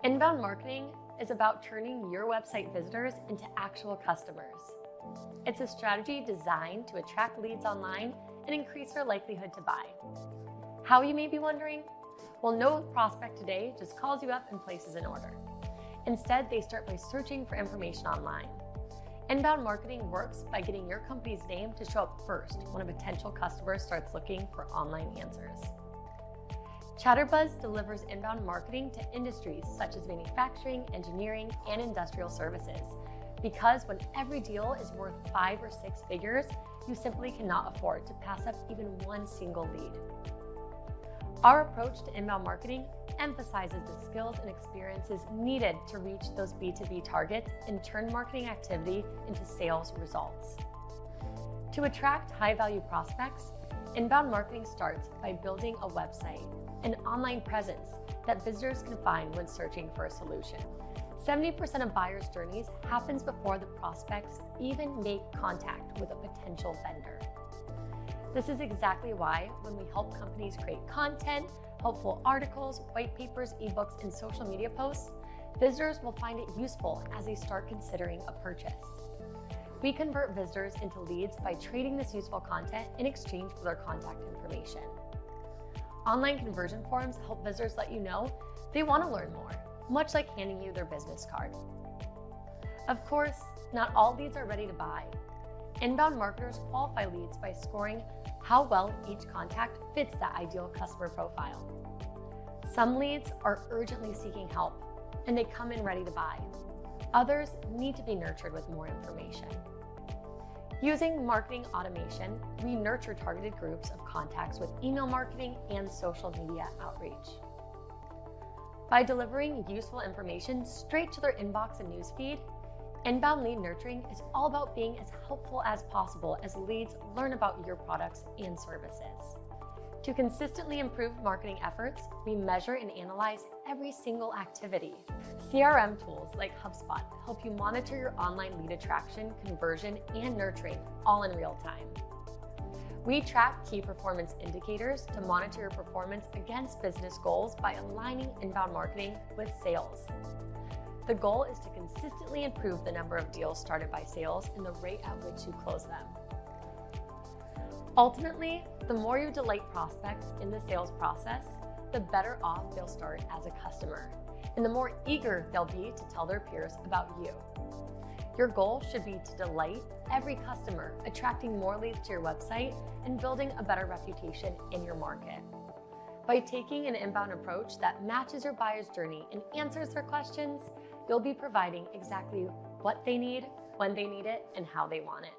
Inbound marketing is about turning your website visitors into actual customers. It's a strategy designed to attract leads online and increase their likelihood to buy. How, you may be wondering? Well, no prospect today just calls you up and places an order. Instead, they start by searching for information online. Inbound marketing works by getting your company's name to show up first when a potential customer starts looking for online answers. Chatterbuzz delivers inbound marketing to industries such as manufacturing, engineering, and industrial services. Because when every deal is worth 5 or 6 figures, you simply cannot afford to pass up even one single lead. Our approach to inbound marketing emphasizes the skills and experiences needed to reach those B2B targets and turn marketing activity into sales results. To attract high-value prospects, inbound marketing starts by building a website, an online presence that visitors can find when searching for a solution. 70% of buyers' journeys happens before the prospects even make contact with a potential vendor. This is exactly why when we help companies create content, helpful articles, white papers, ebooks, and social media posts, visitors will find it useful as they start considering a purchase. We convert visitors into leads by trading this useful content in exchange for their contact information. Online conversion forums help visitors let you know they want to learn more, much like handing you their business card. Of course, not all leads are ready to buy. Inbound marketers qualify leads by scoring how well each contact fits that ideal customer profile. Some leads are urgently seeking help, and they come in ready to buy. Others need to be nurtured with more information. Using marketing automation, we nurture targeted groups of contacts with email marketing and social media outreach. By delivering useful information straight to their inbox and newsfeed, inbound lead nurturing is all about being as helpful as possible as leads learn about your products and services. To consistently improve marketing efforts, we measure and analyze every single activity. CRM tools like HubSpot help you monitor your online lead attraction, conversion, and nurturing all in real time. We track key performance indicators to monitor your performance against business goals by aligning inbound marketing with sales. The goal is to consistently improve the number of deals started by sales and the rate at which you close them. Ultimately, the more you delight prospects in the sales process, the better off they'll start as a customer, and the more eager they'll be to tell their peers about you. Your goal should be to delight every customer, attracting more leads to your website and building a better reputation in your market. By taking an inbound approach that matches your buyer's journey and answers their questions, you'll be providing exactly what they need, when they need it, and how they want it.